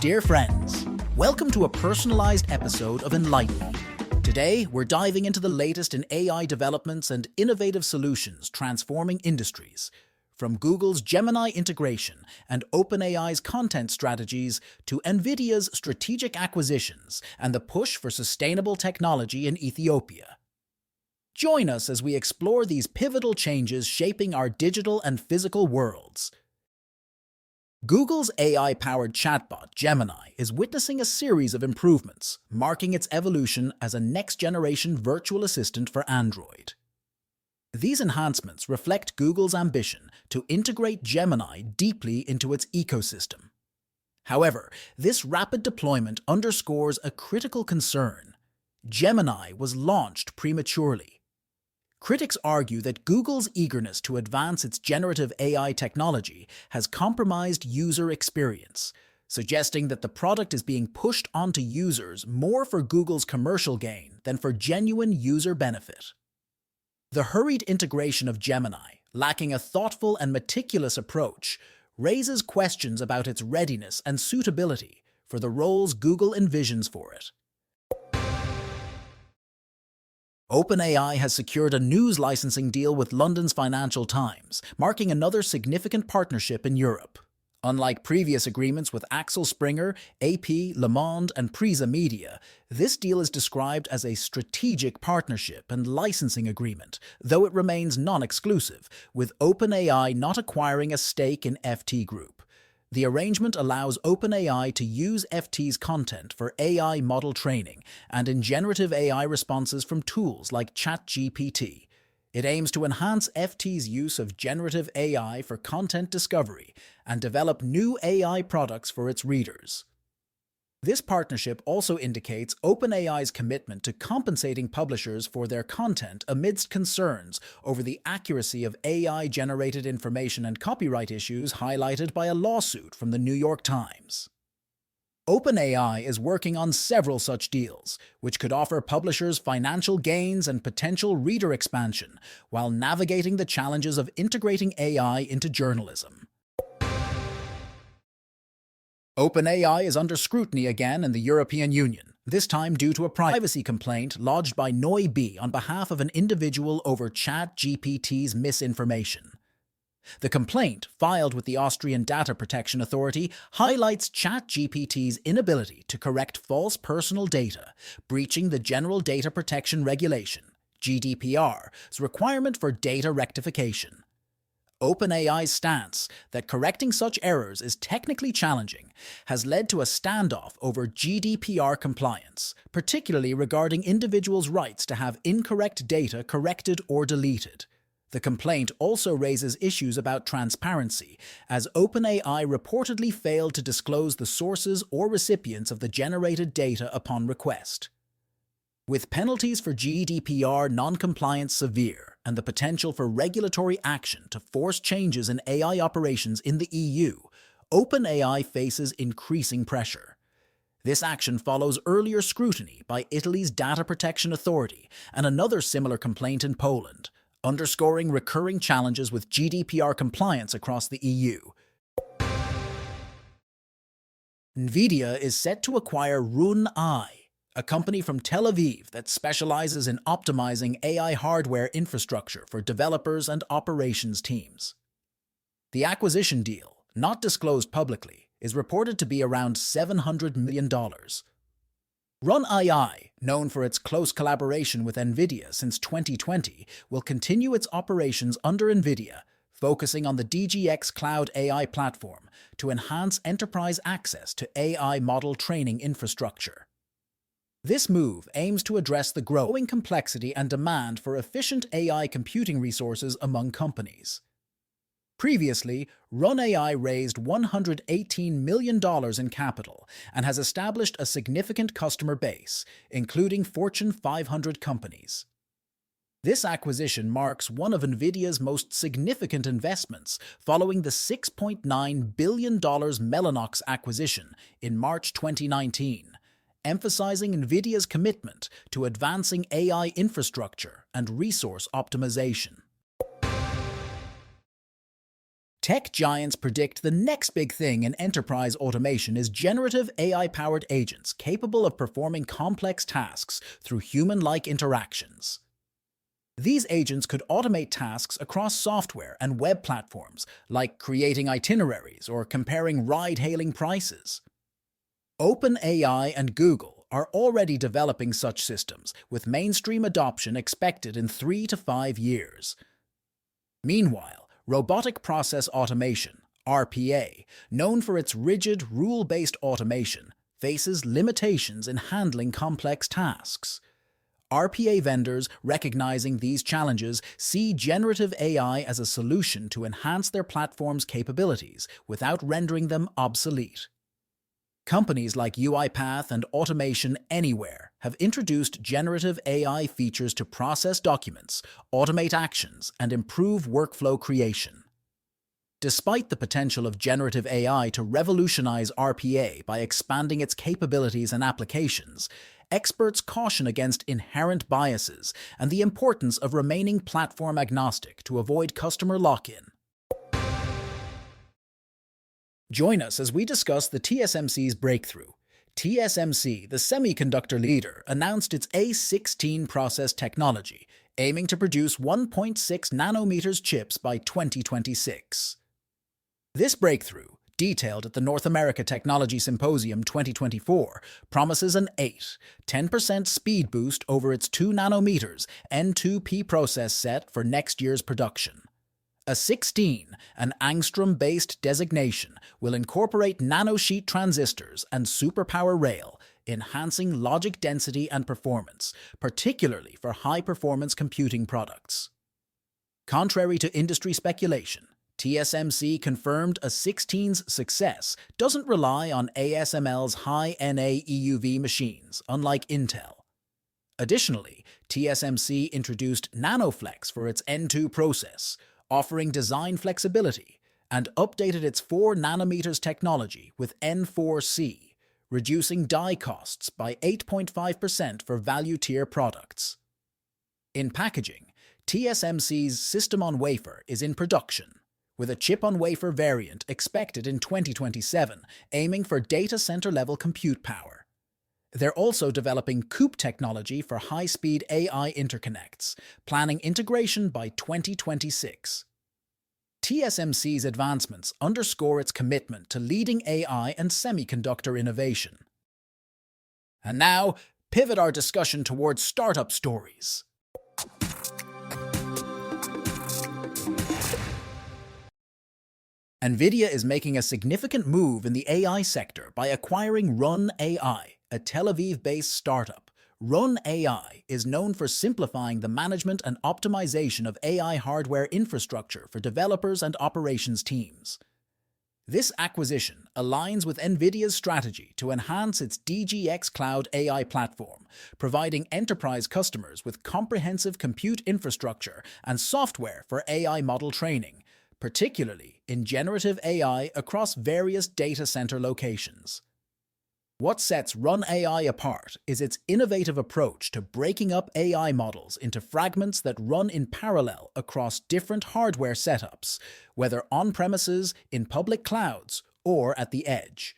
Dear friends, welcome to a personalized episode of Enlighten Me. Today, we're diving into the latest in AI developments and innovative solutions transforming industries. From Google's Gemini integration and OpenAI's content strategies to Nvidia's strategic acquisitions and the push for sustainable technology in Ethiopia. Join us as we explore these pivotal changes shaping our digital and physical worlds. Google's AI-powered chatbot, Gemini, is witnessing a series of improvements, marking its evolution as a next-generation virtual assistant for Android. These enhancements reflect Google's ambition to integrate Gemini deeply into its ecosystem. However, this rapid deployment underscores a critical concern. Gemini was launched prematurely. Critics argue that Google's eagerness to advance its generative AI technology has compromised user experience, suggesting that the product is being pushed onto users more for Google's commercial gain than for genuine user benefit. The hurried integration of Gemini, lacking a thoughtful and meticulous approach, raises questions about its readiness and suitability for the roles Google envisions for it. OpenAI has secured a news licensing deal with London's Financial Times, marking another significant partnership in Europe. Unlike previous agreements with Axel Springer, AP, Le Monde, and Prisa Media, this deal is described as a strategic partnership and licensing agreement, though it remains non-exclusive, with OpenAI not acquiring a stake in FT Group. The arrangement allows OpenAI to use FT's content for AI model training and in generative AI responses from tools like ChatGPT. It aims to enhance FT's use of generative AI for content discovery and develop new AI products for its readers. This partnership also indicates OpenAI's commitment to compensating publishers for their content amidst concerns over the accuracy of AI-generated information and copyright issues highlighted by a lawsuit from the New York Times. OpenAI is working on several such deals, which could offer publishers financial gains and potential reader expansion while navigating the challenges of integrating AI into journalism. OpenAI is under scrutiny again in the European Union, this time due to a privacy complaint lodged by Noi on behalf of an individual over ChatGPT's misinformation. The complaint, filed with the Austrian Data Protection Authority, highlights ChatGPT's inability to correct false personal data, breaching the General Data Protection Regulation, GDPR's requirement for data rectification. OpenAI's stance that correcting such errors is technically challenging has led to a standoff over GDPR compliance, particularly regarding individuals' rights to have incorrect data corrected or deleted. The complaint also raises issues about transparency, as OpenAI reportedly failed to disclose the sources or recipients of the generated data upon request. With penalties for GDPR non-compliance severe and the potential for regulatory action to force changes in AI operations in the EU, OpenAI faces increasing pressure. This action follows earlier scrutiny by Italy's Data Protection Authority and another similar complaint in Poland, underscoring recurring challenges with GDPR compliance across the EU. Nvidia is set to acquire RevenueCat, a company from Tel Aviv that specializes in optimizing AI hardware infrastructure for developers and operations teams. The acquisition deal, not disclosed publicly, is reported to be around $700 million. RevenueCat, known for its close collaboration with Nvidia since 2020, will continue its operations under Nvidia, focusing on the DGX Cloud AI platform to enhance enterprise access to AI model training infrastructure. This move aims to address the growing complexity and demand for efficient AI computing resources among companies. Previously, RevenueCat raised $118 million in capital and has established a significant customer base, including Fortune 500 companies. This acquisition marks one of Nvidia's most significant investments following the $6.9 billion Mellanox acquisition in March 2019. Emphasizing Nvidia's commitment to advancing AI infrastructure and resource optimization. Tech giants predict the next big thing in enterprise automation is generative AI-powered agents capable of performing complex tasks through human-like interactions. These agents could automate tasks across software and web platforms, like creating itineraries or comparing ride-hailing prices. OpenAI and Google are already developing such systems, with mainstream adoption expected in 3 to 5 years. Meanwhile, robotic process automation, RPA, known for its rigid, rule-based automation, faces limitations in handling complex tasks. RPA vendors, recognizing these challenges, see generative AI as a solution to enhance their platform's capabilities without rendering them obsolete. Companies like UiPath and Automation Anywhere have introduced generative AI features to process documents, automate actions, and improve workflow creation. Despite the potential of generative AI to revolutionize RPA by expanding its capabilities and applications, experts caution against inherent biases and the importance of remaining platform agnostic to avoid customer lock-in. Join us as we discuss the TSMC's breakthrough. TSMC, the semiconductor leader, announced its A16 process technology, aiming to produce 1.6 nanometers chips by 2026. This breakthrough, detailed at the North America Technology Symposium 2024, promises an 10% speed boost over its 2 nanometers N2P process set for next year's production. A 16, an angstrom-based designation, will incorporate nanosheet transistors and superpower rail, enhancing logic density and performance, particularly for high-performance computing products. Contrary to industry speculation, TSMC confirmed a 16's success doesn't rely on ASML's high-NA EUV machines, unlike Intel. Additionally, TSMC introduced NanoFlex for its N2 process, offering design flexibility, and updated its 4 nanometers technology with N4C, reducing die costs by 8.5% for value-tier products. In packaging, TSMC's system-on-wafer is in production, with a chip-on-wafer variant expected in 2027, aiming for data center-level compute power. They're also developing COUP technology for high-speed AI interconnects, planning integration by 2026. TSMC's advancements underscore its commitment to leading AI and semiconductor innovation. And now, pivot our discussion towards startup stories. Nvidia is making a significant move in the AI sector by acquiring Run AI, a Tel Aviv-based startup. Run AI is known for simplifying the management and optimization of AI hardware infrastructure for developers and operations teams. This acquisition aligns with Nvidia's strategy to enhance its DGX Cloud AI platform, providing enterprise customers with comprehensive compute infrastructure and software for AI model training, particularly in generative AI across various data center locations. What sets Run AI apart is its innovative approach to breaking up AI models into fragments that run in parallel across different hardware setups, whether on-premises, in public clouds, or at the edge.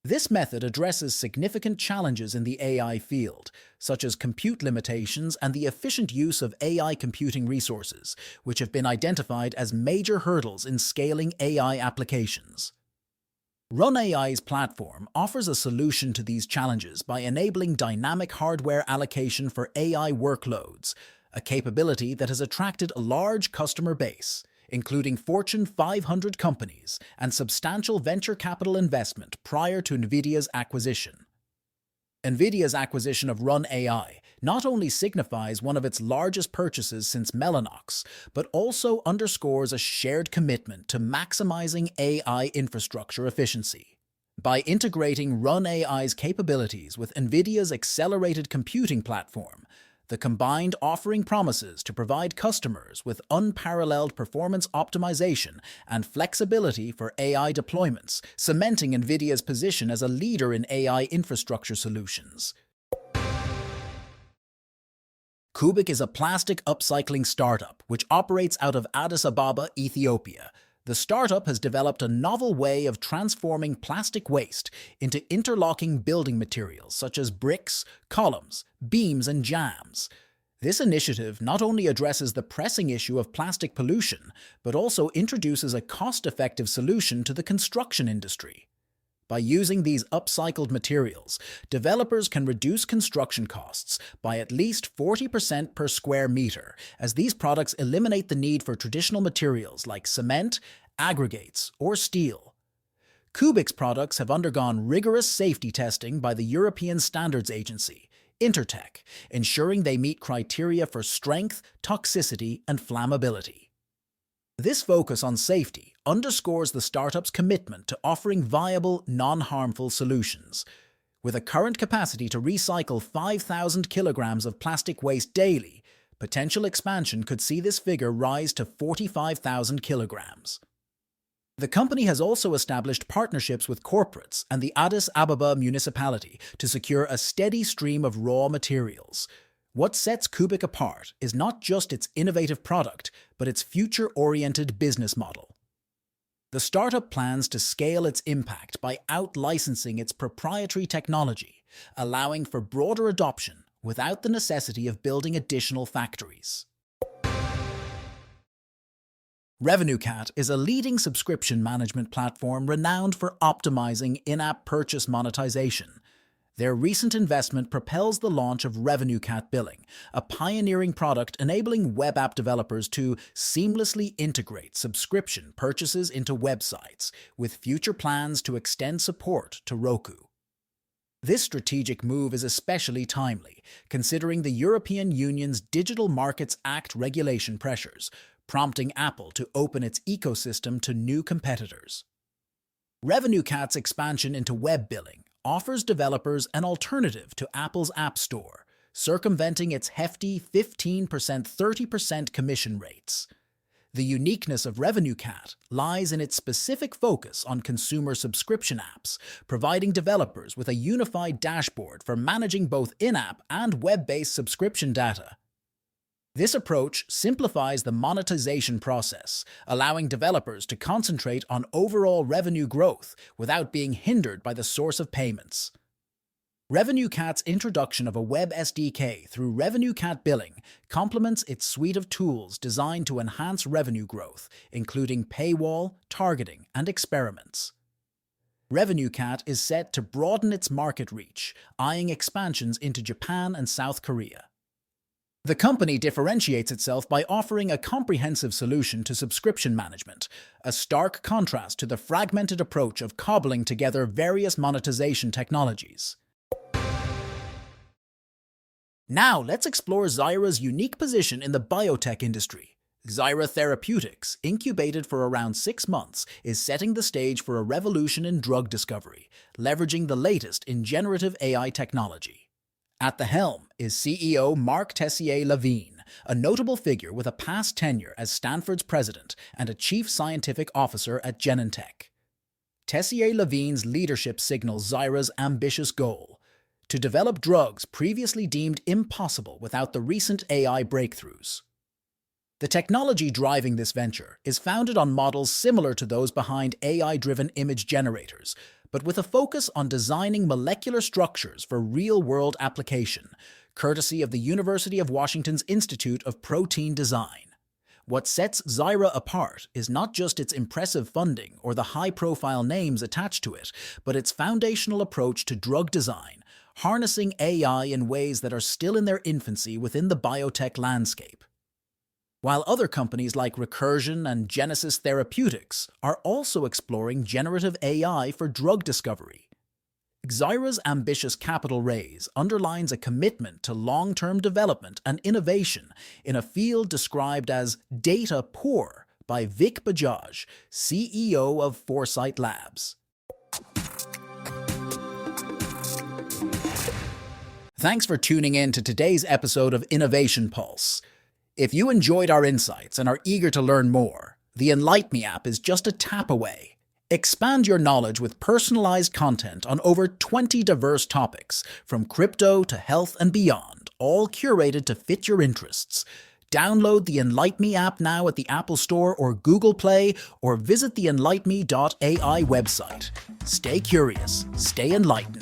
This method addresses significant challenges in the AI field, such as compute limitations and the efficient use of AI computing resources, which have been identified as major hurdles in scaling AI applications. Run AI's platform offers a solution to these challenges by enabling dynamic hardware allocation for AI workloads, a capability that has attracted a large customer base, including Fortune 500 companies and substantial venture capital investment prior to Nvidia's acquisition. Nvidia's acquisition of Run AI not only signifies one of its largest purchases since Mellanox, but also underscores a shared commitment to maximizing AI infrastructure efficiency. By integrating Run AI's capabilities with Nvidia's accelerated computing platform, the combined offering promises to provide customers with unparalleled performance optimization and flexibility for AI deployments, cementing Nvidia's position as a leader in AI infrastructure solutions. Kubik is a plastic upcycling startup which operates out of Addis Ababa, Ethiopia. The startup has developed a novel way of transforming plastic waste into interlocking building materials such as bricks, columns, beams, and jambs. This initiative not only addresses the pressing issue of plastic pollution, but also introduces a cost-effective solution to the construction industry. By using these upcycled materials, developers can reduce construction costs by at least 40% per square meter, as these products eliminate the need for traditional materials like cement, aggregates, or steel. Kubik's products have undergone rigorous safety testing by the European Standards Agency, Intertek, ensuring they meet criteria for strength, toxicity, and flammability. This focus on safety underscores the startup's commitment to offering viable, non-harmful solutions. With a current capacity to recycle 5,000 kilograms of plastic waste daily, potential expansion could see this figure rise to 45,000 kilograms. The company has also established partnerships with corporates and the Addis Ababa municipality to secure a steady stream of raw materials. What sets Kubik apart is not just its innovative product, but its future-oriented business model. The startup plans to scale its impact by out-licensing its proprietary technology, allowing for broader adoption without the necessity of building additional factories. RevenueCat is a leading subscription management platform renowned for optimizing in-app purchase monetization. Their recent investment propels the launch of RevenueCat Billing, a pioneering product enabling web app developers to seamlessly integrate subscription purchases into websites, with future plans to extend support to Roku. This strategic move is especially timely, considering the European Union's Digital Markets Act regulation pressures, prompting Apple to open its ecosystem to new competitors. RevenueCat's expansion into web billing offers developers an alternative to Apple's App Store, circumventing its hefty 15%-30% commission rates. The uniqueness of RevenueCat lies in its specific focus on consumer subscription apps, providing developers with a unified dashboard for managing both in-app and web-based subscription data. This approach simplifies the monetization process, allowing developers to concentrate on overall revenue growth without being hindered by the source of payments. RevenueCat's introduction of a web SDK through RevenueCat Billing complements its suite of tools designed to enhance revenue growth, including paywall, targeting, and experiments. RevenueCat is set to broaden its market reach, eyeing expansions into Japan and South Korea. The company differentiates itself by offering a comprehensive solution to subscription management, a stark contrast to the fragmented approach of cobbling together various monetization technologies. Now let's explore Xaira's unique position in the biotech industry. Xaira Therapeutics, incubated for around 6 months, is setting the stage for a revolution in drug discovery, leveraging the latest in generative AI technology. At the helm is CEO Marc Tessier-Lavigne, a notable figure with a past tenure as Stanford's president and a chief scientific officer at Genentech. Tessier-Lavigne's leadership signals Xaira's ambitious goal: to develop drugs previously deemed impossible without the recent AI breakthroughs. The technology driving this venture is founded on models similar to those behind AI-driven image generators, but with a focus on designing molecular structures for real-world application, courtesy of the University of Washington's Institute of Protein Design. What sets Xaira apart is not just its impressive funding or the high-profile names attached to it, but its foundational approach to drug design, harnessing AI in ways that are still in their infancy within the biotech landscape. While other companies like Recursion and Genesis Therapeutics are also exploring generative AI for drug discovery. Xaira's ambitious capital raise underlines a commitment to long-term development and innovation in a field described as data poor by Vic Bajaj, CEO of Foresight Labs. Thanks for tuning in to today's episode of Innovation Pulse. If you enjoyed our insights and are eager to learn more, the Enlight Me app is just a tap away. Expand your knowledge with personalized content on over 20 diverse topics, from crypto to health and beyond, all curated to fit your interests. Download the Enlighten Me app now at the Apple Store or Google Play, or visit the enlightenme.ai website. Stay curious, stay enlightened.